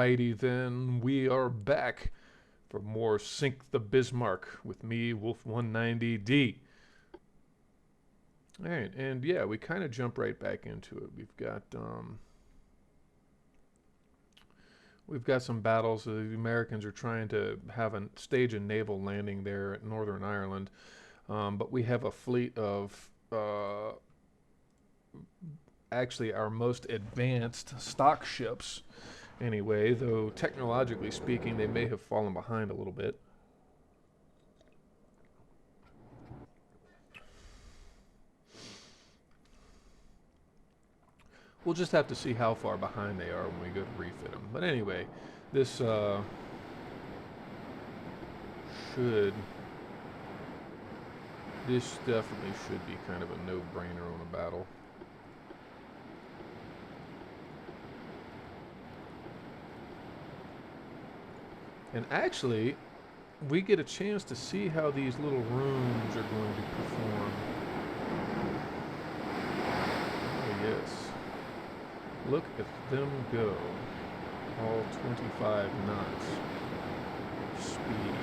Alrighty then, we are back for more Sink the Bismarck with me, Wolf 190D. Alright, and yeah, we kind of jump right back into it. We've got some battles. The Americans are trying to stage a naval landing there at Northern Ireland, but we have a fleet of actually our most advanced stock ships. Anyway, though technologically speaking, they may have fallen behind a little bit. We'll just have to see how far behind they are when we go to refit them. But anyway, this this definitely should be kind of a no-brainer on a battle. And actually, we get a chance to see how these little rooms are going to perform. Oh, yes. Look at them go. All 25 knots. Speed.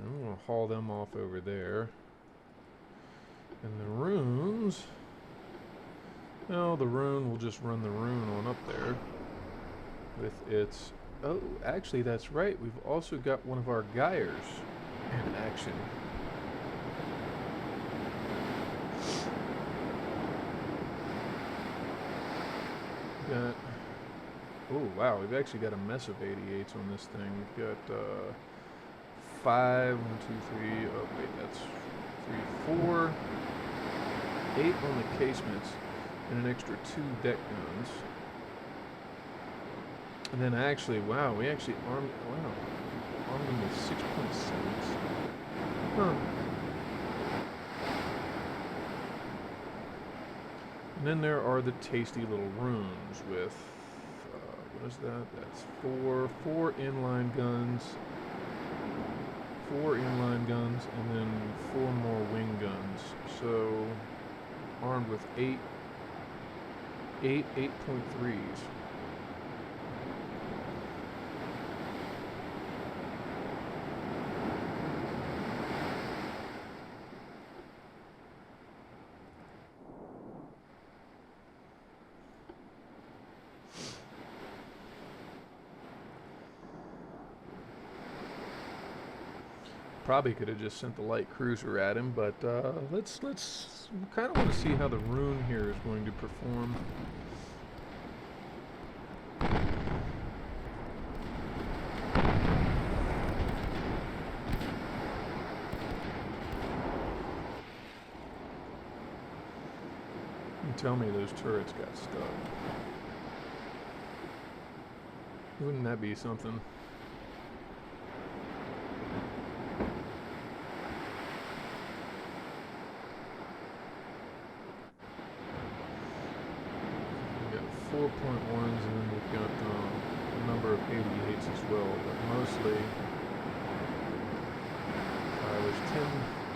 And we'll haul them off over there. And the runes, well, the rune will just run the rune on up there with its, oh, actually that's right, we've also got one of our Gyres in action. Got, oh wow, we've actually got a mess of 88s on this thing. We've got 5, 1, 2, 3, oh wait, that's 3, 4, 8 on the casements, and an extra 2 deck guns. And then actually, wow, we actually armed them with 6.7s. Huh. And then there are the tasty little runes with, what is that? That's 4 inline guns. 4 inline guns, and then 4 more wing guns. So, armed with 8.3s. Probably could have just sent the light cruiser at him, but let's kind of want to see how the rune here is going to perform. And tell me those turrets got stuck. Wouldn't that be something? We've got 4.1s, and then we've got a number of 88s as well, but mostly there's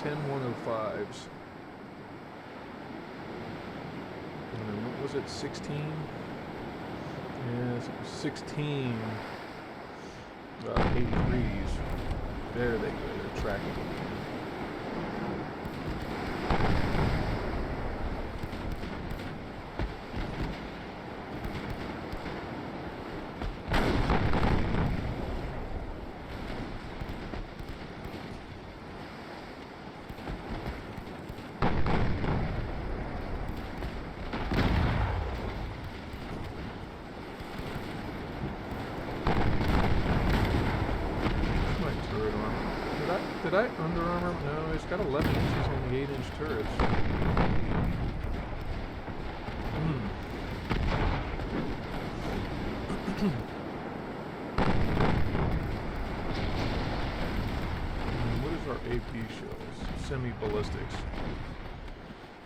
10 105s. And then what was it, 16? Yes, it was 16 83s. There they go, they're tracking again. Did I under armor? No, it's got 11 inches on the 8-inch turrets. What is our AP shells? Semi-ballistics.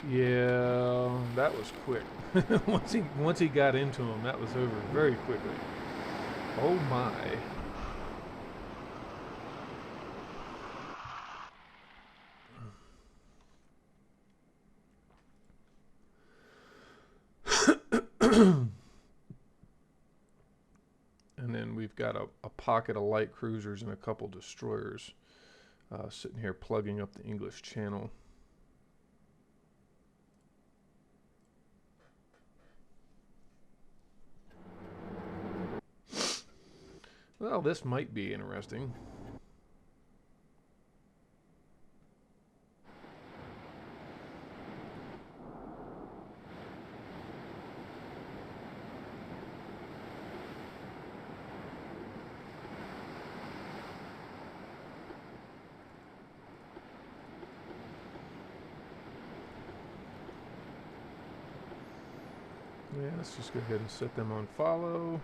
Yeah, that was quick. once he got into them, that was over very quickly. Oh my. And then we've got a pocket of light cruisers and a couple destroyers sitting here plugging up the English Channel. Well, this might be interesting. Yeah, let's just go ahead and set them on follow.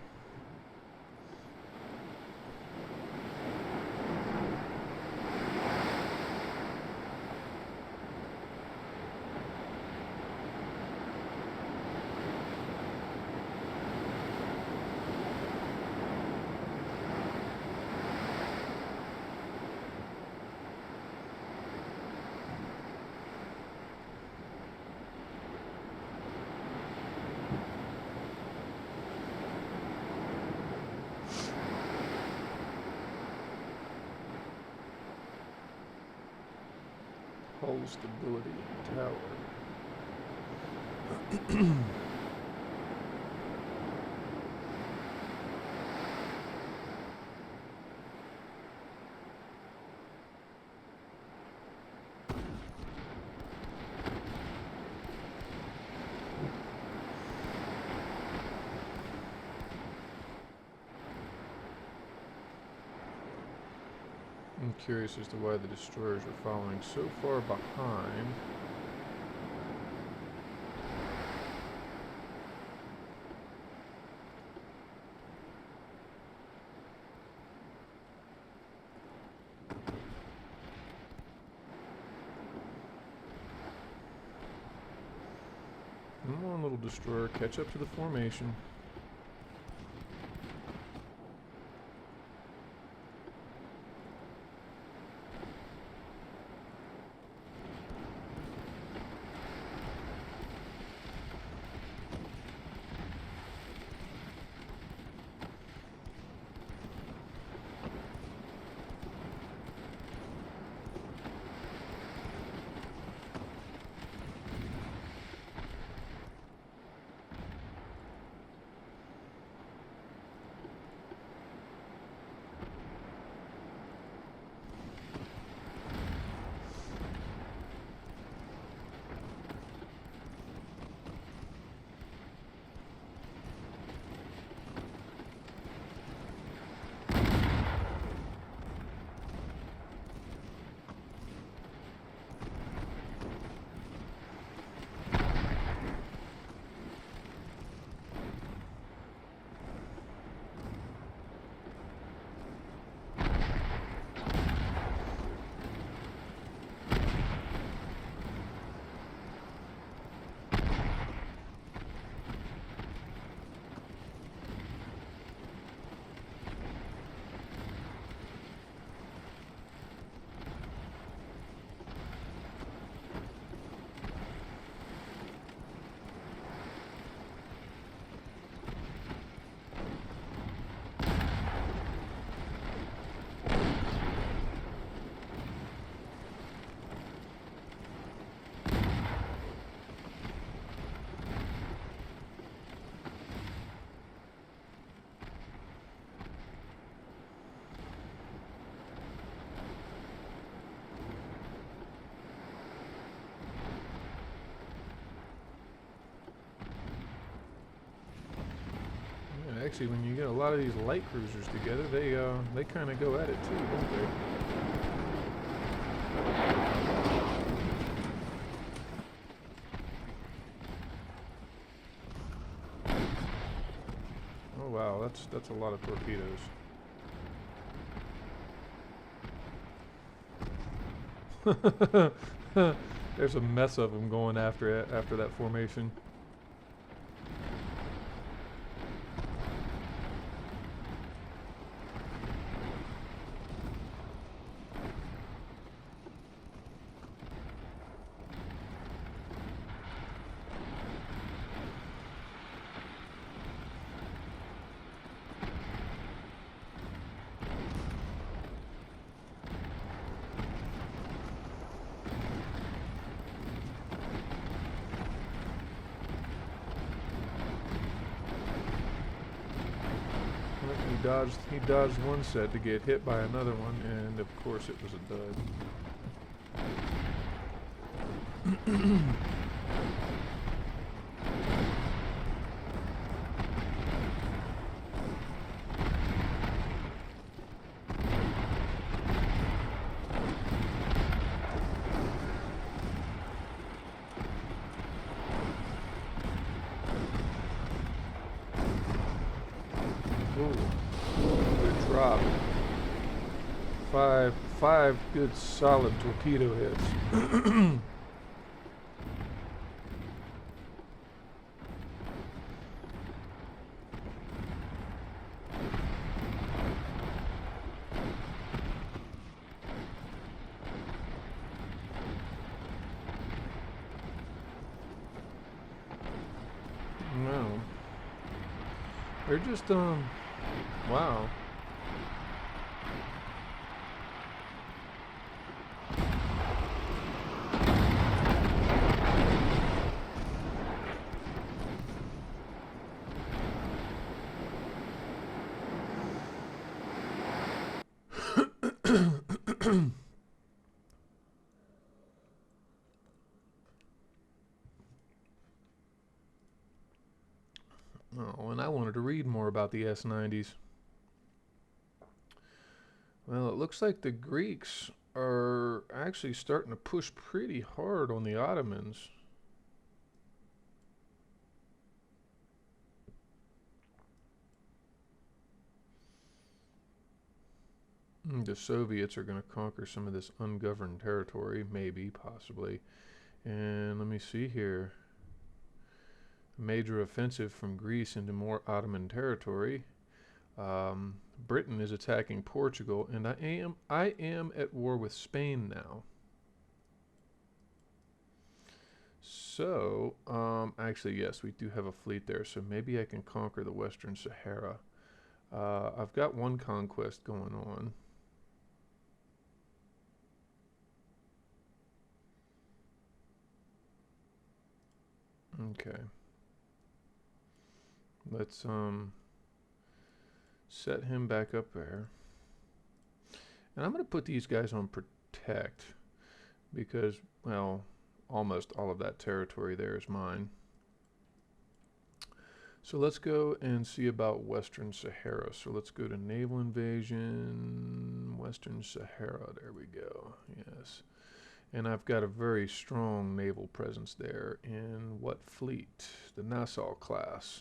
Hull stability tower. I'm curious as to why the destroyers are following so far behind. Come on, little destroyer, catch up to the formation. Actually, when you get a lot of these light cruisers together, they kind of go at it too, don't they? Oh wow, that's a lot of torpedoes. There's a mess of them going after it after that formation. dodged one set to get hit by another one, and of course it was a dud. Good drop. Five good solid torpedo hits. No. They're just, wow. Oh, and I wanted to read more about the S-90s. Well, it looks like the Greeks are actually starting to push pretty hard on the Ottomans. The Soviets are going to conquer some of this ungoverned territory, maybe, possibly. And let me see here. Major offensive from Greece into more Ottoman territory. Britain is attacking Portugal, and I am at war with Spain now. So, actually, yes, we do have a fleet there, so maybe I can conquer the Western Sahara. I've got one conquest going on. Okay. Let's set him back up there. And I'm going to put these guys on protect because, well, almost all of that territory there is mine. So let's go and see about Western Sahara. So let's go to naval invasion, Western Sahara. There we go. Yes. And I've got a very strong naval presence there. In what fleet? The Nassau class.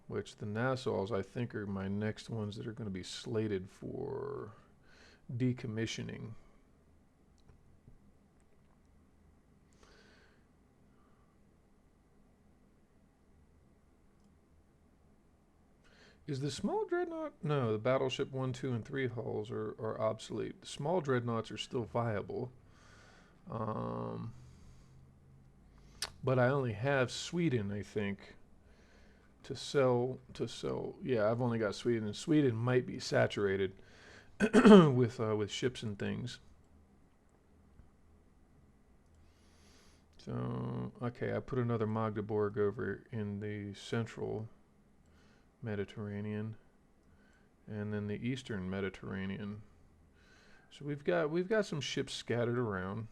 Which the Nassaus, I think, are my next ones that are going to be slated for decommissioning. Is the small dreadnought? No, the battleship 1, 2, and 3 hulls are obsolete. The small dreadnoughts are still viable. But I only have Sweden, I think, to sell. Yeah, I've only got Sweden, and Sweden might be saturated with ships and things. So, okay, I put another Magdeburg over in the central Mediterranean, and then the eastern Mediterranean. So we've got some ships scattered around.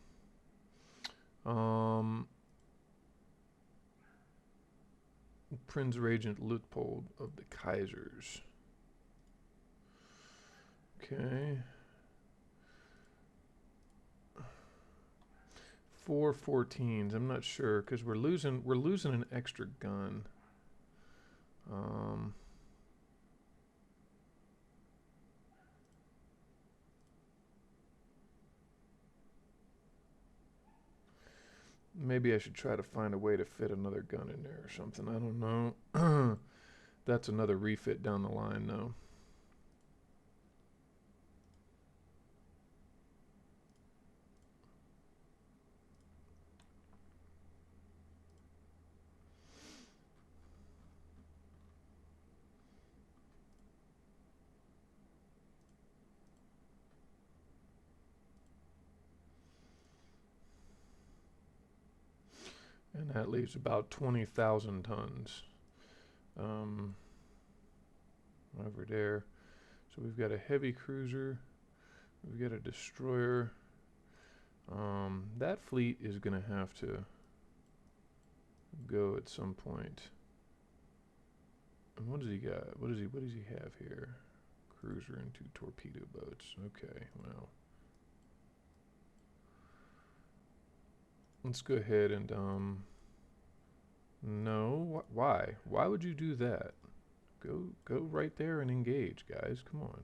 Prince Regent Luitpold of the Kaisers. Okay. 4 14s. I'm not sure because we're losing an extra gun. Maybe I should try to find a way to fit another gun in there or something. I don't know. That's another refit down the line, though. And that leaves about 20,000 tons. over there. So we've got a heavy cruiser. We've got a destroyer. That fleet is going to have to go at some point. And what does he got? What does he have here? Cruiser and 2 torpedo boats. Okay, well. Let's go ahead and, no, why? Why would you do that? Go right there and engage, guys. Come on.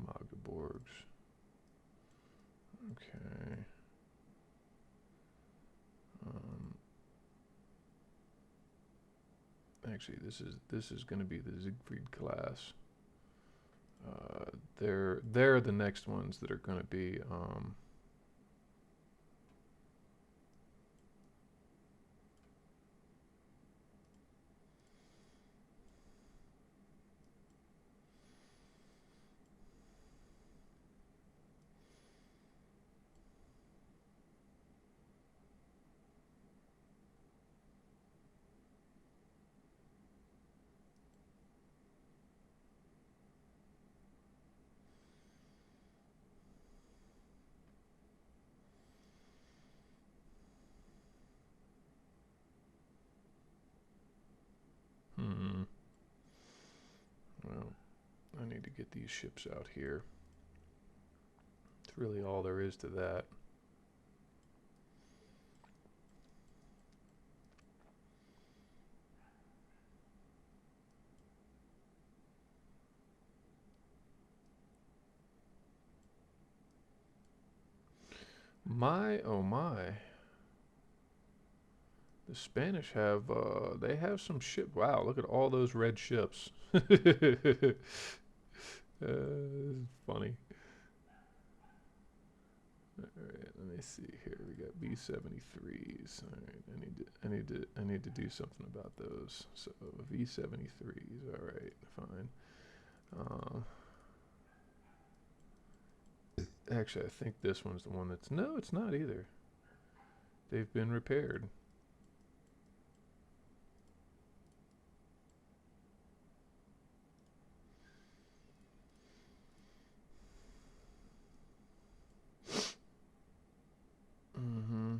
Magdeburgs. Okay. Actually, this is going to be the Siegfried class. They're the next ones that are going to be. Well, I need to get these ships out here. It's really all there is to that. My, oh my. The Spanish have, they have some ship. Wow, look at all those red ships. Funny. Alright, let me see here. We got V-73s. Alright, I need to do something about those. So, V-73s, alright, fine. Actually, I think this one's the one that's... No, it's not either. They've been repaired. Mm-hmm.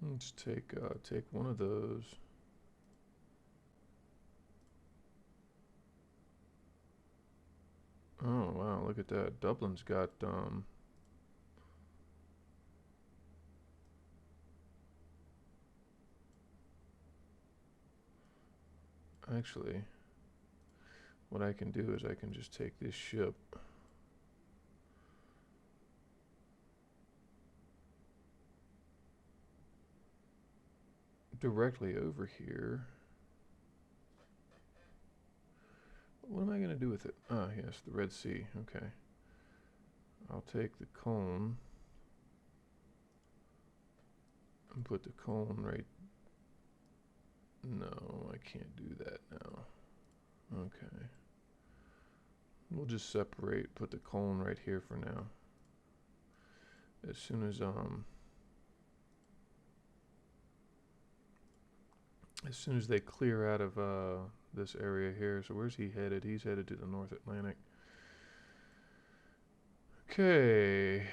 Let's take one of those. Oh wow, look at that. Dublin's got actually what I can do is I can just take this ship directly over here. What am I going to do with it? Ah, yes, the Red Sea. Okay. I'll take the cone and put the cone right... No, I can't do that now. Okay. We'll just separate, put the cone right here for now. as soon as they clear out of this area here. So where's he headed? He's headed to the North Atlantic. Okay.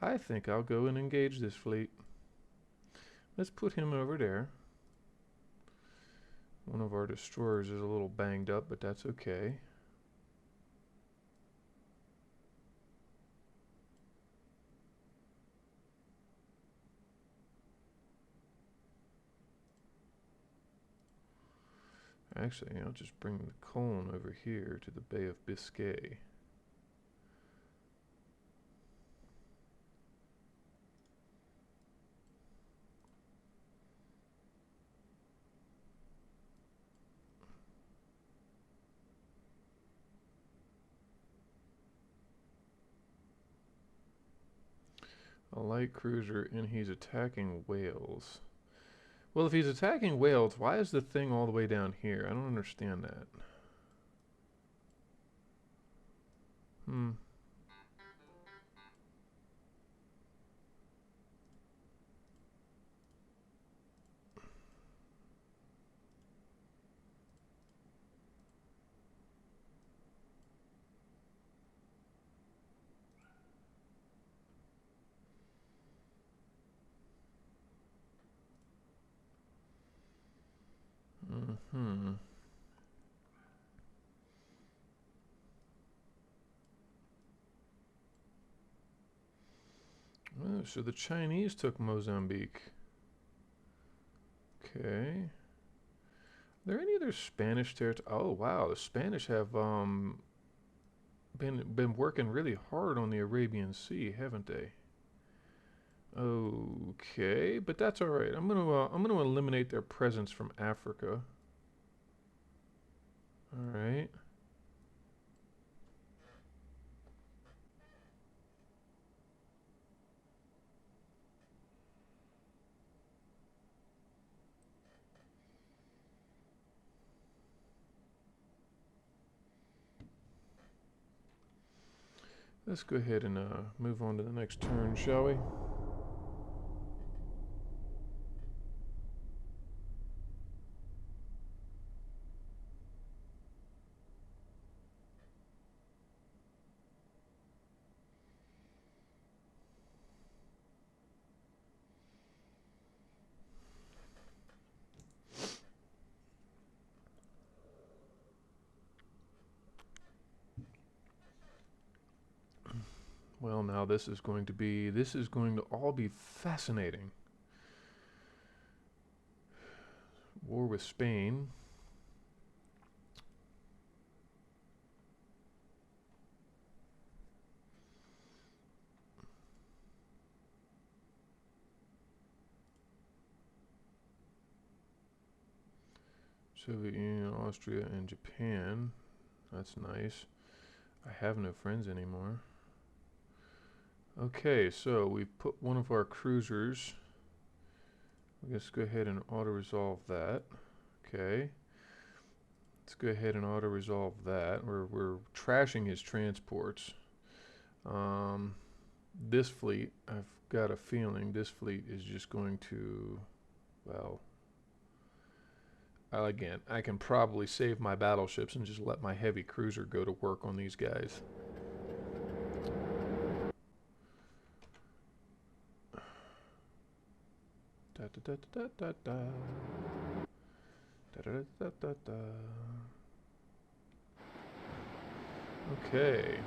I think I'll go and engage this fleet. Let's put him over there. One of our destroyers is a little banged up, but that's okay. Actually, I'll just bring the cone over here to the Bay of Biscay. A light cruiser, and he's attacking Wales. Well, if he's attacking Wales, why is the thing all the way down here? I don't understand that. Oh, so the Chinese took Mozambique. Okay. Are there any other Spanish territory? Oh wow, the Spanish have been working really hard on the Arabian Sea, haven't they? Okay, but that's all right. I'm gonna eliminate their presence from Africa. All right. Let's go ahead and move on to the next turn, shall we? Well, now this is going to all be fascinating. War with Spain. Soviet Union, Austria, and Japan. That's nice. I have no friends anymore. Okay, so we've put one of our cruisers. Let's go ahead and auto-resolve that. Okay. Let's go ahead and auto-resolve that. We're trashing his transports. This fleet, I've got a feeling this fleet is just going to, well, again, I can probably save my battleships and just let my heavy cruiser go to work on these guys. Da da da da da da. Da da da da da. Okay.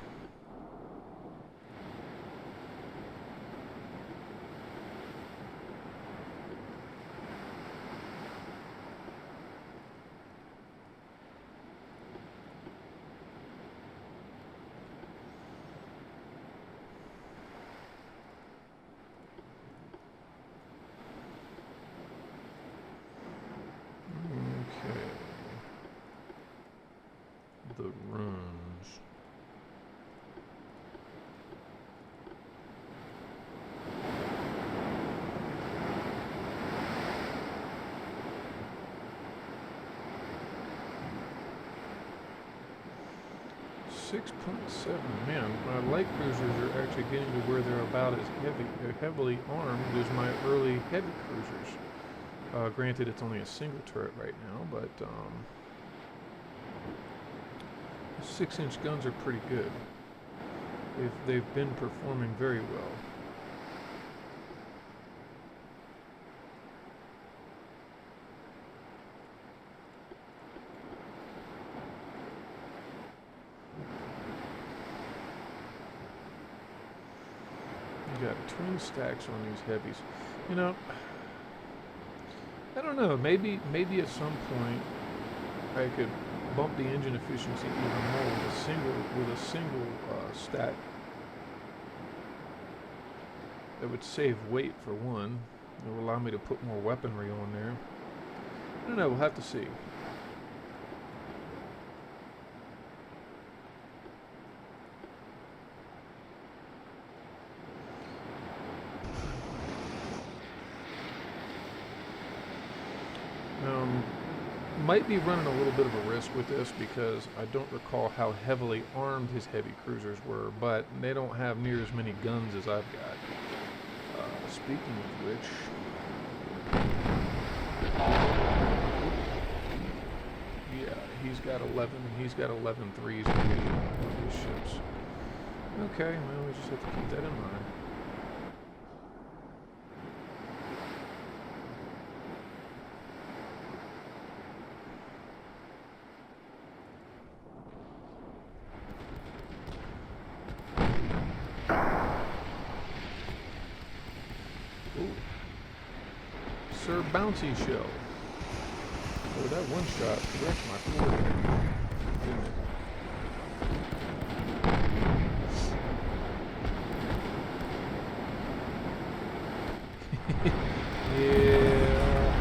The runes. 6.7. Man, my light cruisers are actually getting to where they're about as heavily armed as my early heavy cruisers. Granted, it's only a single turret right now, but 6-inch guns are pretty good. They've been performing very well. You got twin stacks on these heavies. You know, I don't know. Maybe at some point I could bump the engine efficiency even more with a single stack. That would save weight for one. It will allow me to put more weaponry on there. I don't know. We'll have to see. Might be running a little bit of a risk with this because I don't recall how heavily armed his heavy cruisers were, but they don't have near as many guns as I've got. Speaking of which, yeah, he's got 11 threes on his ships. Okay, well, we just have to keep that in mind. Sir Bouncy Shell. Oh, that one shot wrecked my forehead, didn't it? Yeah.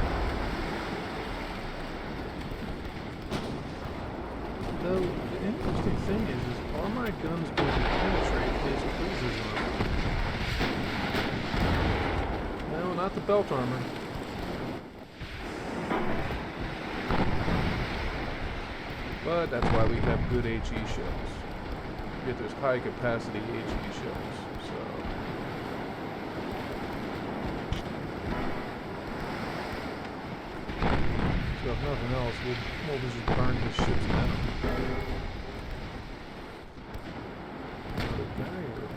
Though, the interesting thing is are my guns going to penetrate his cruisers armor? No, not the belt armor. But that's why we have good HE shells. You get those high capacity HE shells. So if nothing else, we'll just burn his ships down. Another guy over there.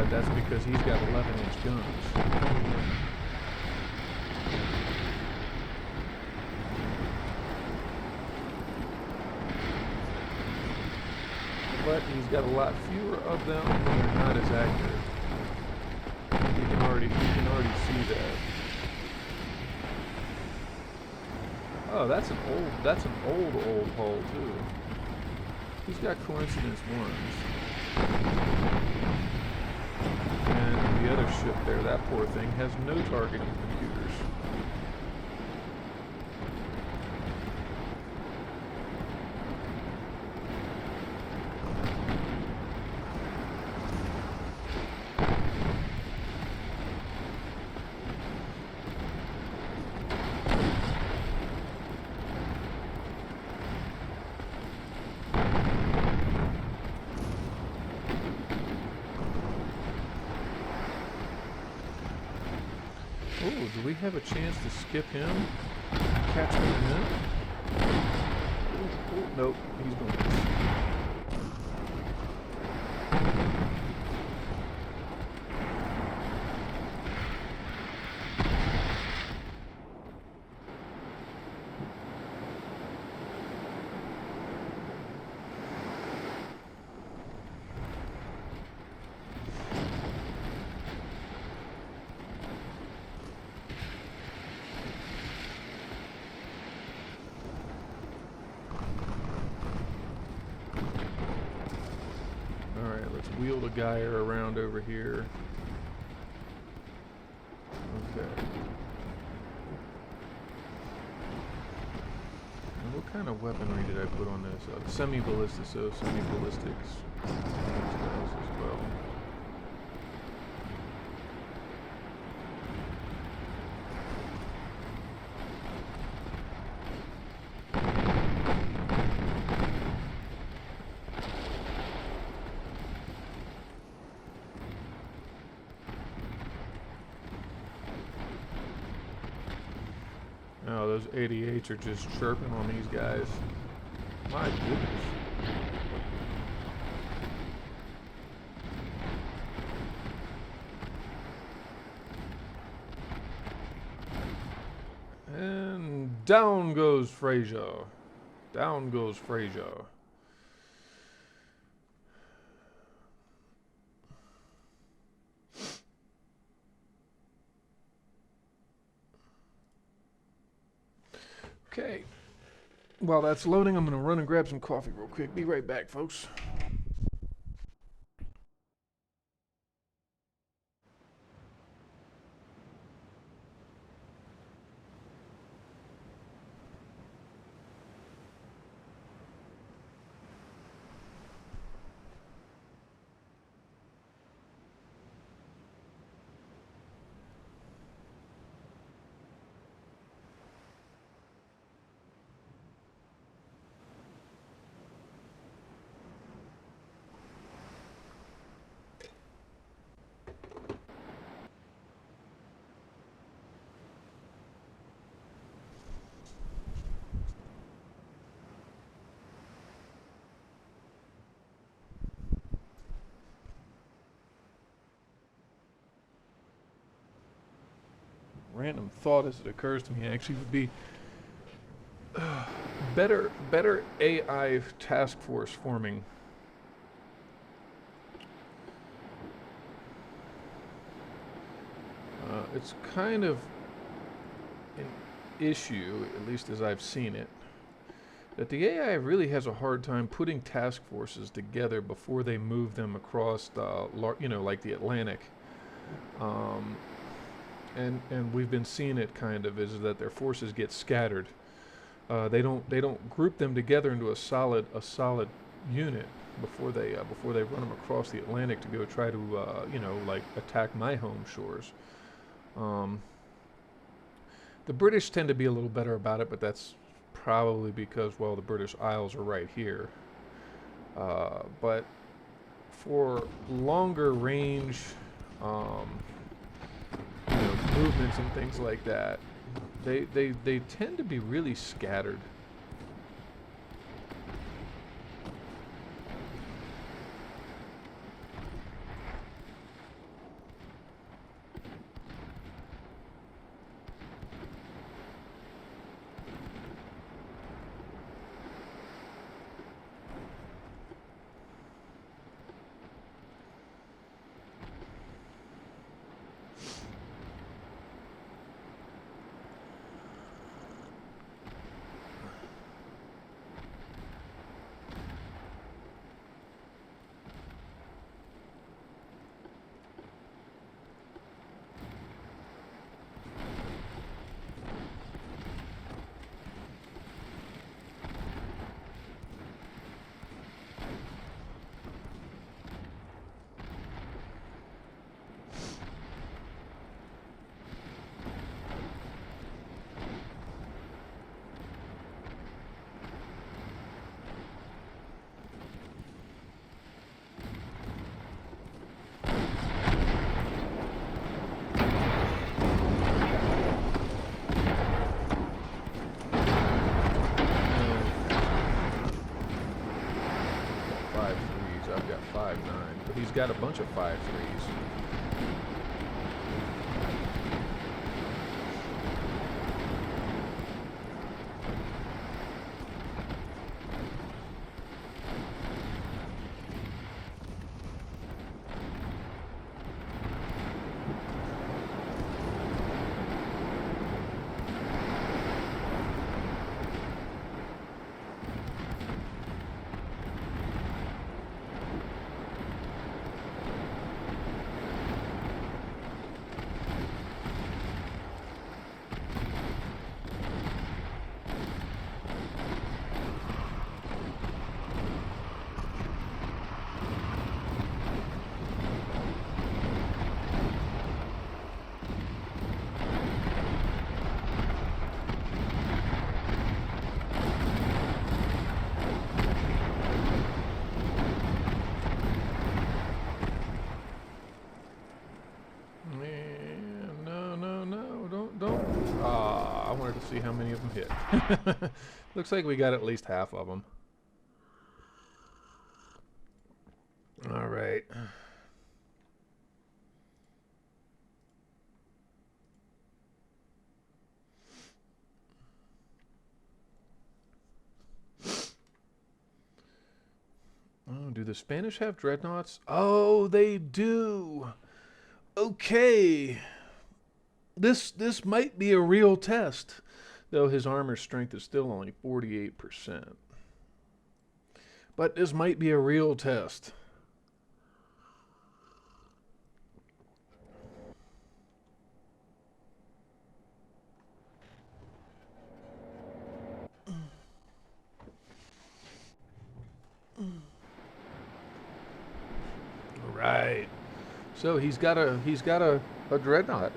That's because he's got 11-inch guns. But he's got a lot fewer of them and they're not as accurate. You can already see that. Oh, that's an old hull too. He's got coincidence ones. And the other ship there, that poor thing, has no targeting computers. Oh, do we have a chance to skip him? Catch him in him? Oh, nope, he's going to miss. Wheel the guy around over here. Okay. And what kind of weaponry did I put on this? Semi-ballistic, so semi-ballistics as well. Oh, those 88s are just chirping on these guys. My goodness. And down goes Frazier. Down goes Frazier. Okay. While that's loading, I'm going to run and grab some coffee real quick. Be right back, folks. Random thought as it occurs to me actually would be better AI task force forming. It's kind of an issue, at least as I've seen it, that the AI really has a hard time putting task forces together before they move them across the, like the Atlantic. And we've been seeing it kind of is that their forces get scattered. They don't group them together into a solid unit before they run them across the Atlantic to go try to like attack my home shores. The British tend to be a little better about it, but that's probably because, well, the British Isles are right here. But for longer range, movements and things like that, they tend to be really scattered. got a bunch of 5.3s. I wanted to see how many of them hit. Looks like we got at least half of them. All right. Oh, do the Spanish have dreadnoughts? Oh, they do. Okay. This might be a real test, though his armor strength is still only 48%. But this might be a real test. All right. So he's got a dreadnought.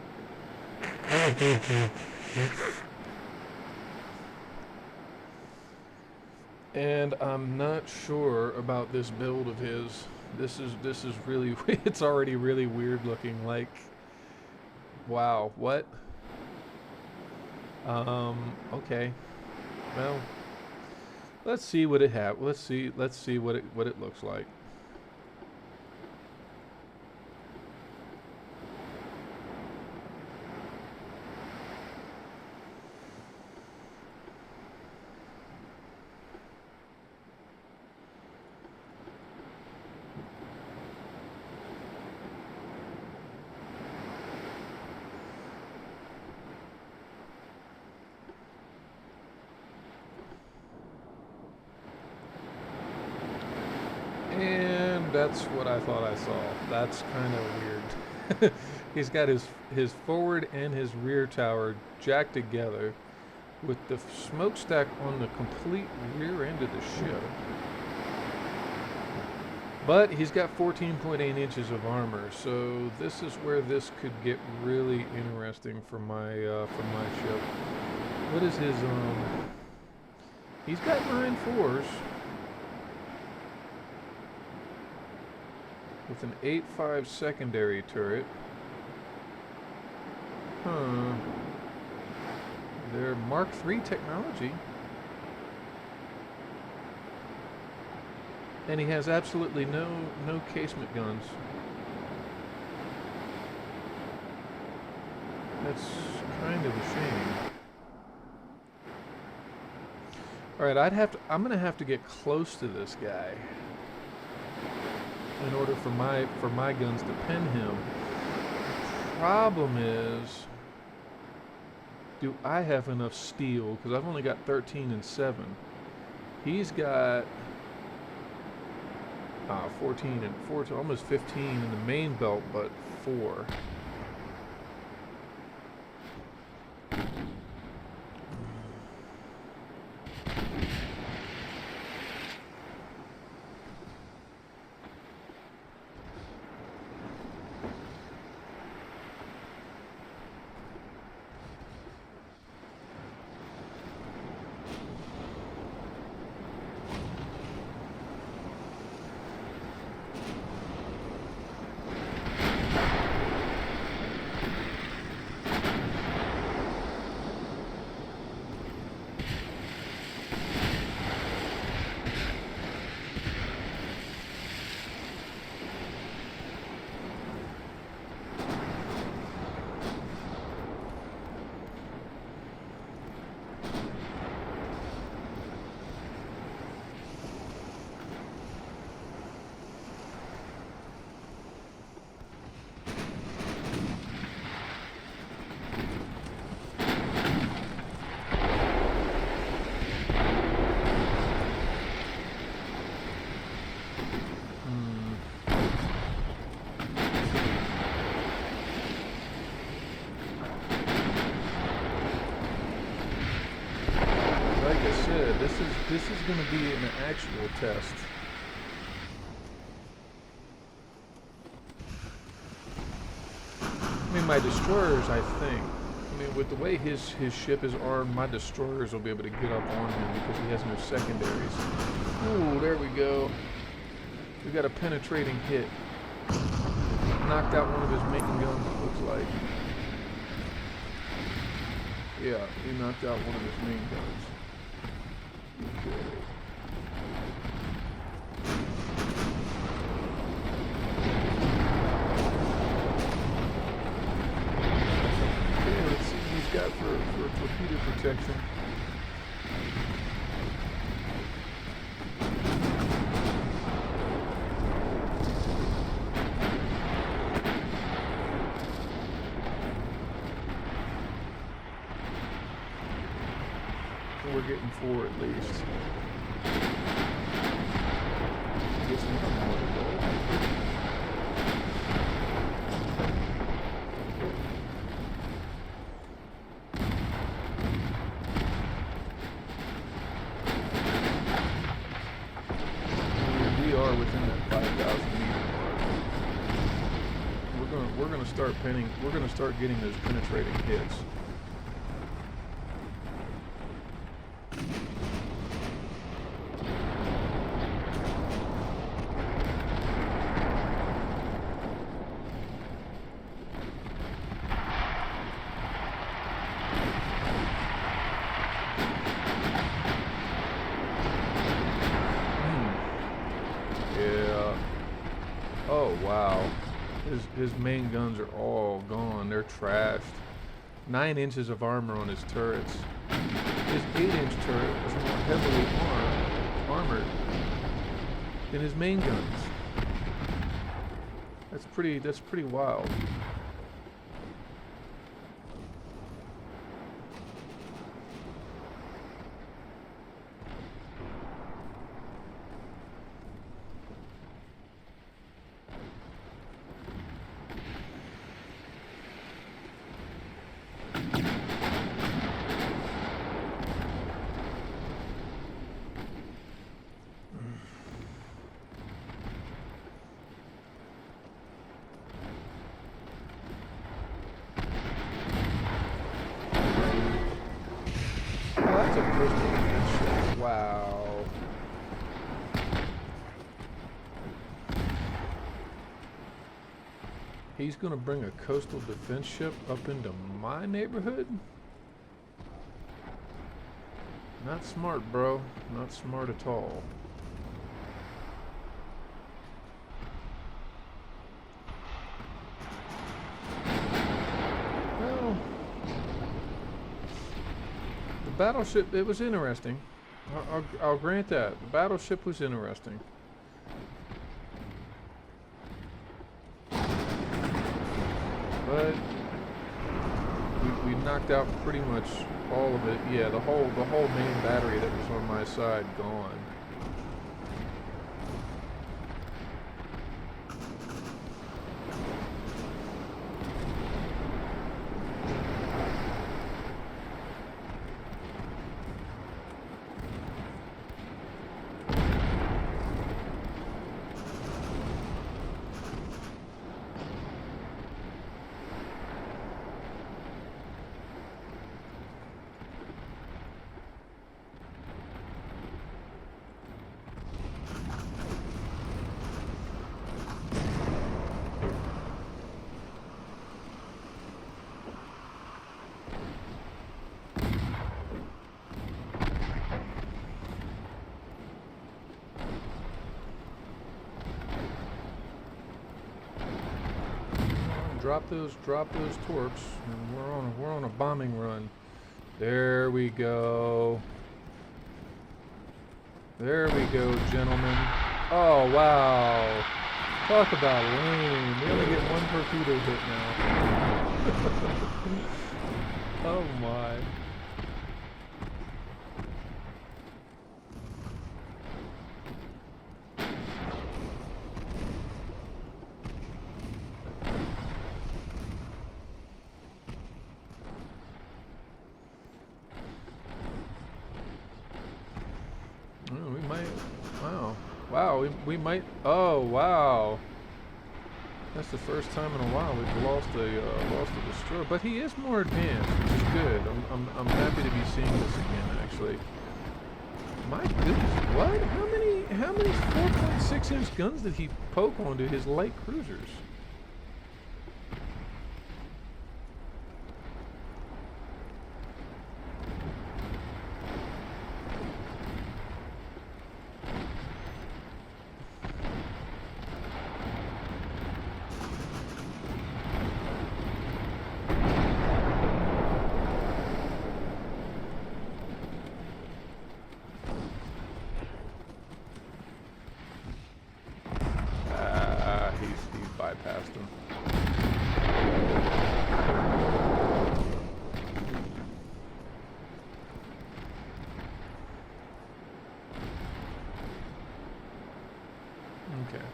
And I'm not sure about this build of his. This is really it's already really weird looking. Like, wow, what? Okay. Well, let's see what it have. Let's see what it looks like. And that's what I thought I saw. That's kind of weird. He's got his forward and his rear tower jacked together with the smokestack on the complete rear end of the ship. But he's got 14.8 inches of armor, so this is where this could get really interesting for my ship. What is his He's got 9.4s. With an 8.5 secondary turret. Huh. They're Mark III technology. And he has absolutely no casement guns. That's kind of a shame. Alright, I'm gonna have to get close to this guy in order for my guns to pin him. Problem is, do I have enough steel? Because I've only got 13 and 7. He's got 14 and 4, almost 15 in the main belt, but 4. said, this is going to be an actual test. I mean, my destroyers, I think. I mean, with the way his ship is armed, my destroyers will be able to get up on him because he has no secondaries. Ooh, there we go. We got a penetrating hit. Knocked out one of his main guns, it looks like. Yeah, he knocked out one of his main guns. Okay. Okay, let's see what he's got for torpedo protection. We're getting 4 at least. Gets me up more to go. We are within that 5,000 meter mark. We're gonna start pinning. We're gonna start getting those penetrating hits. Oh wow, his main guns are all gone. They're trashed. 9 inches of armor on his turrets. His 8-inch turret is more heavily armored than his main guns. That's pretty wild. That's a coastal defense ship. Wow. He's gonna bring a coastal defense ship up into my neighborhood? Not smart, bro. Not smart at all. Well, the battleship, it was interesting. I'll grant that. The battleship was interesting. But we knocked out pretty much all of it. Yeah, the whole main battery that was on my side gone. Drop those torps, and we're on a bombing run. There we go. There we go, gentlemen. Oh wow! Talk about lame. We only get 1 torpedo hit now. Oh my. wow, we might. Oh, wow. That's the first time in a while we've lost a destroyer. But he is more advanced, which is good. I'm happy to be seeing this again, actually. My goodness, what? How many 4.6-inch guns did he poke onto his light cruisers? He's bypassed him. Okay.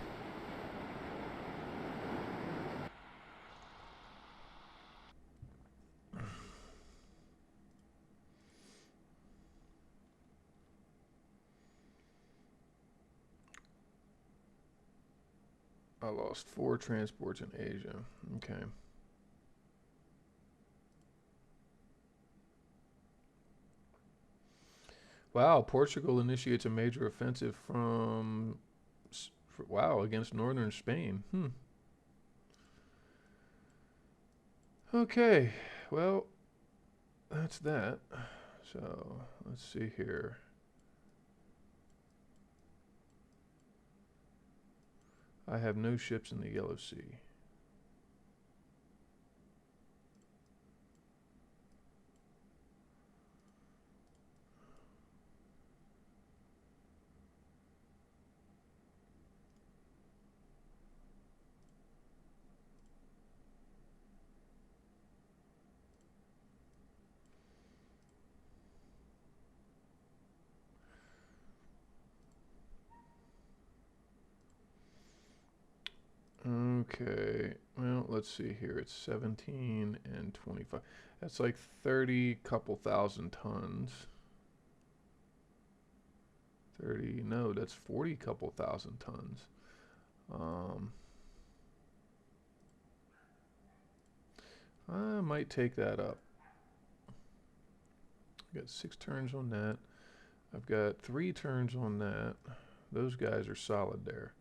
I lost 4 transports in Asia. Okay. Wow, Portugal initiates a major offensive wow, against northern Spain. Okay, well, that's that. So, let's see here. I have no ships in the Yellow Sea. Okay, well, let's see here. It's 17 and 25. That's like 30 couple thousand tons. 30, no, that's 40 couple thousand tons. I might take that up. I've got 6 turns on that. I've got 3 turns on that. Those guys are solid there.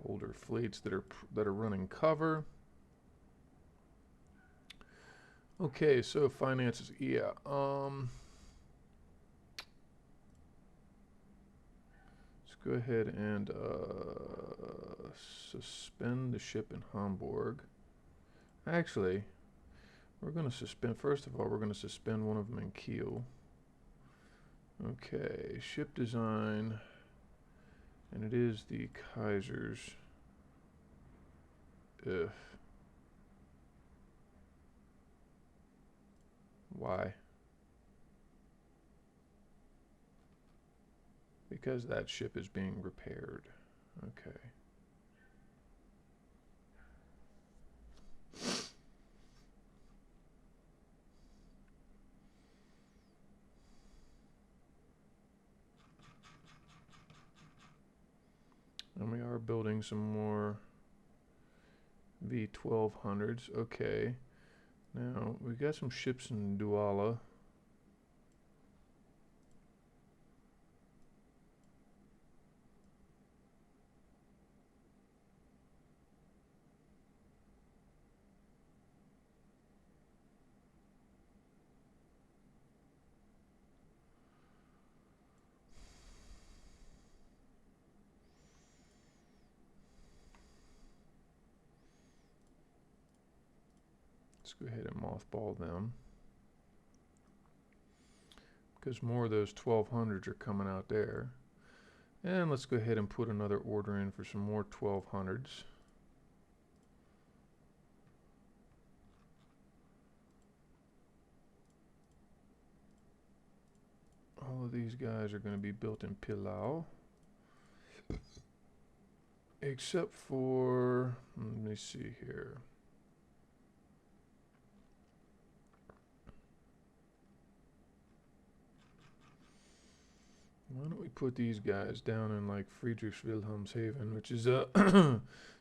Older fleets that are running cover. Okay, so finances, yeah. Let's go ahead and suspend the ship in Hamburg. Actually, we're going to suspend. First of all, we're going to suspend one of them in Kiel. Okay, ship design, and it is the Kaiser's. Ugh. Why? Because that ship is being repaired. Okay. And we are building some more V1200s. Okay. Now, we got some ships in Douala. Let's go ahead and mothball them, because more of those 1200s are coming out there. And let's go ahead and put another order in for some more 1200s. All of these guys are going to be built in Pillau. Except for, let me see here. Why don't we put these guys down in like Friedrichs Wilhelmshaven, which is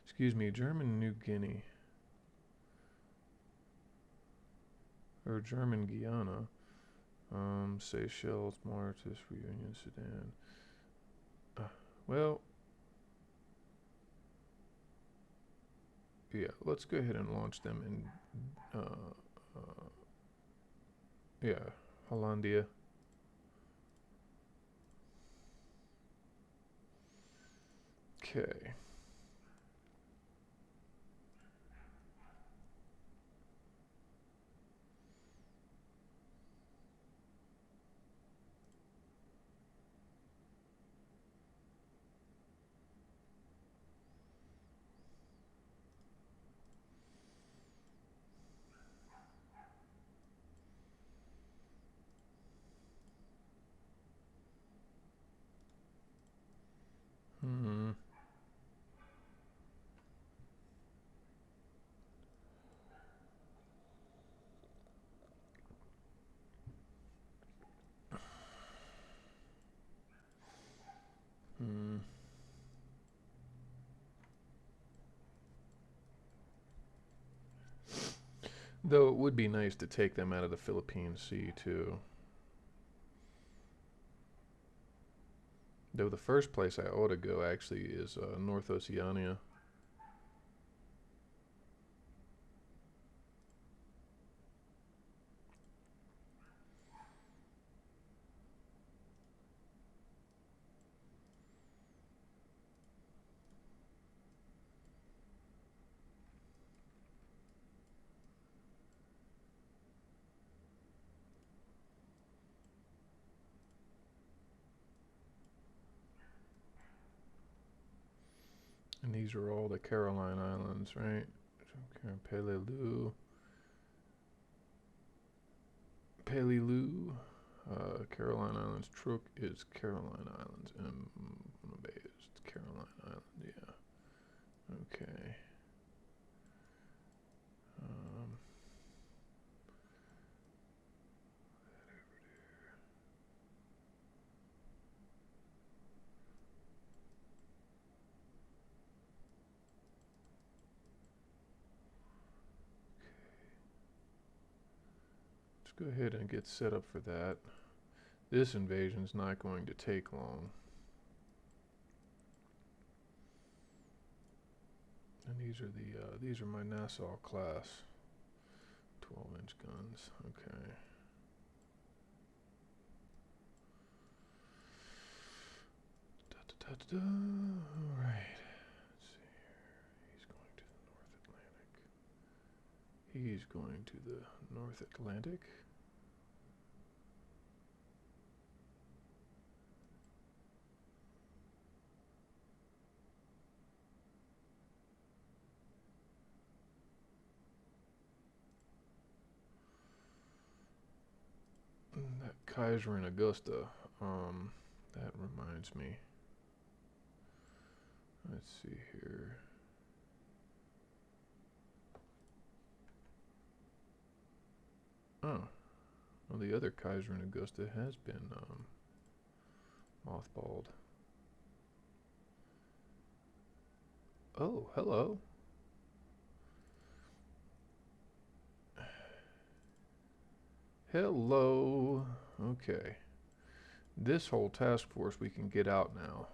excuse me, German New Guinea. Or German Guyana. Seychelles, Mauritius, Reunion, Sudan. Well, yeah, let's go ahead and launch them in, yeah, Hollandia. Okay. Hmm. Hmm. Though it would be nice to take them out of the Philippine Sea too. Though the first place I ought to go actually is North Oceania. And these are all the Caroline Islands, right? Peleliu. Peleliu. Caroline Islands. Truk is Caroline Islands. And Bay is Caroline Island. Yeah. Okay. Let's go ahead and get set up for that. This invasion's not going to take long. And these are my Nassau class 12-inch guns. Okay. All right. Let's see here. He's going to the North Atlantic. That Kaiser and Augusta. That reminds me. Let's see here. Oh, well, the other Kaiser and Augusta has been mothballed. Oh, hello. Hello. Okay. This whole task force we can get out now.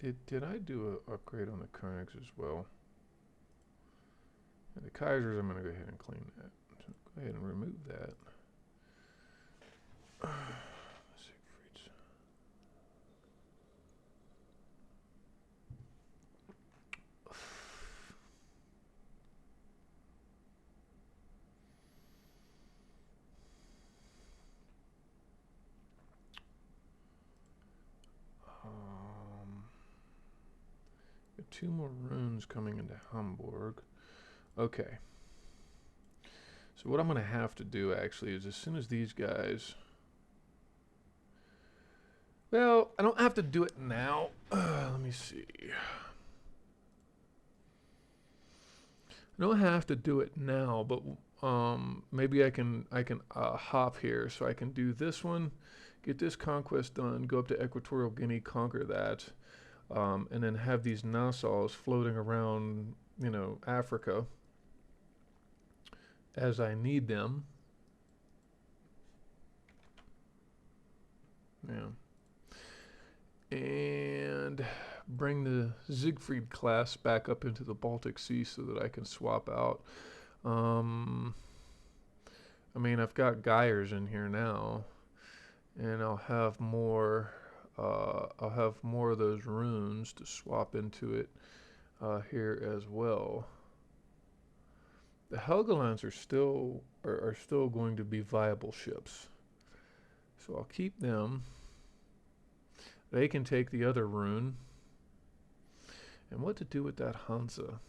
Did I do a upgrade on the Koenigs as well? Yeah, the Kaisers, I'm gonna go ahead and clean that. So go ahead and remove that. Siegfried's. Got 2 more runes coming into Hamburg. Okay. So what I'm going to have to do actually is as soon as these guys... Well, I don't have to do it now. Let me see. I don't have to do it now, but maybe I can hop here so I can do this one, get this conquest done, go up to Equatorial Guinea, conquer that, and then have these Nassaus floating around, you know, Africa as I need them. Yeah. And bring the Siegfried class back up into the Baltic Sea so that I can swap out. I mean, I've got Geyers in here now, and I'll have more of those runes to swap into it here as well. The Helgolands are still going to be viable ships, so I'll keep them. They can take the other rune. And what to do with that Hansa?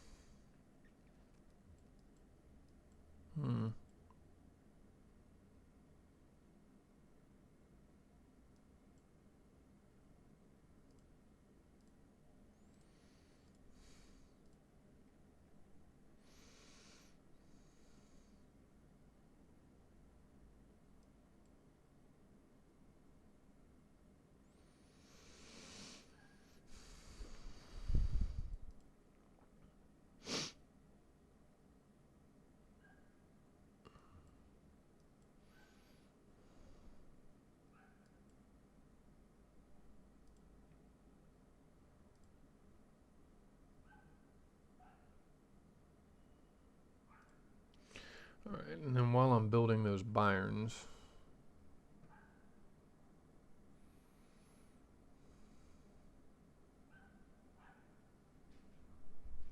All right, and then while I'm building those Bayerns,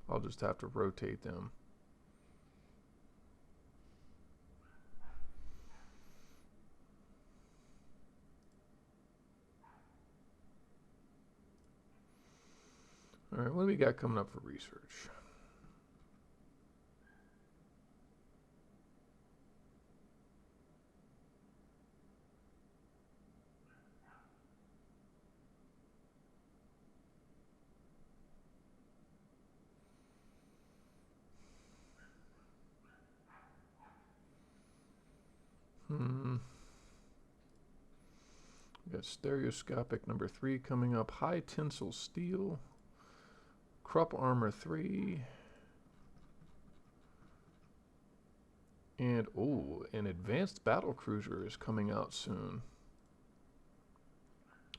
I'll just have to rotate them. All right, what do we got coming up for research? We got stereoscopic number 3 coming up. High tensile steel. Krupp armor 3. And, oh, an advanced battle cruiser is coming out soon.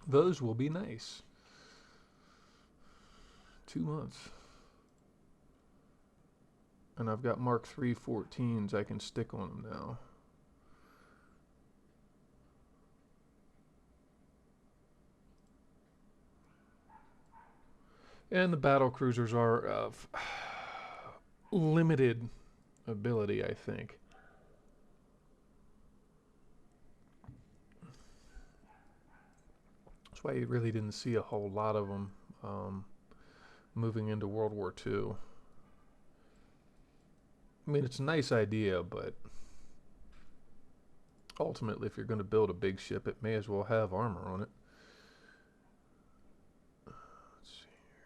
Those will be nice. 2 months. And I've got Mark III 14s I can stick on them now. And the battle cruisers are of limited ability, I think. That's why you really didn't see a whole lot of them moving into World War II. I mean, it's a nice idea, but ultimately, if you're going to build a big ship, it may as well have armor on it. Let's see here.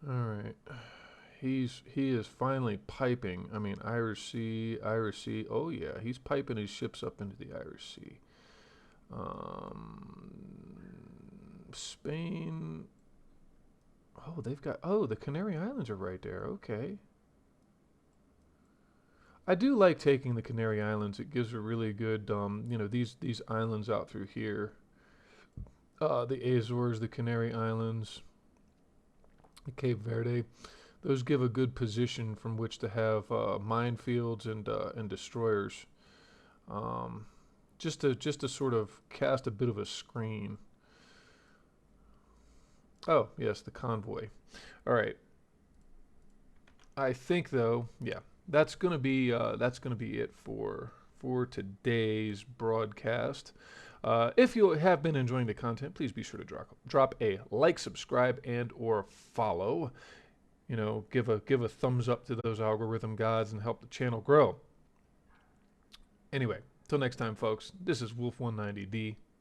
All right. He is finally piping. I mean, Irish Sea. Oh yeah, he's piping his ships up into the Irish Sea. Spain. Oh, they've got. Oh, the Canary Islands are right there. Okay. I do like taking the Canary Islands. It gives a really good, these islands out through here. The Azores, the Canary Islands, the Cape Verde. Those give a good position from which to have minefields and destroyers. Um, just to sort of cast a bit of a screen. Oh yes, the convoy. All right. I think though, yeah, that's gonna be it for today's broadcast. If you have been enjoying the content, please be sure to drop a like, subscribe, and or follow. Give a thumbs up to those algorithm gods and help the channel grow. Anyway, till next time, folks. This is Wolf 190D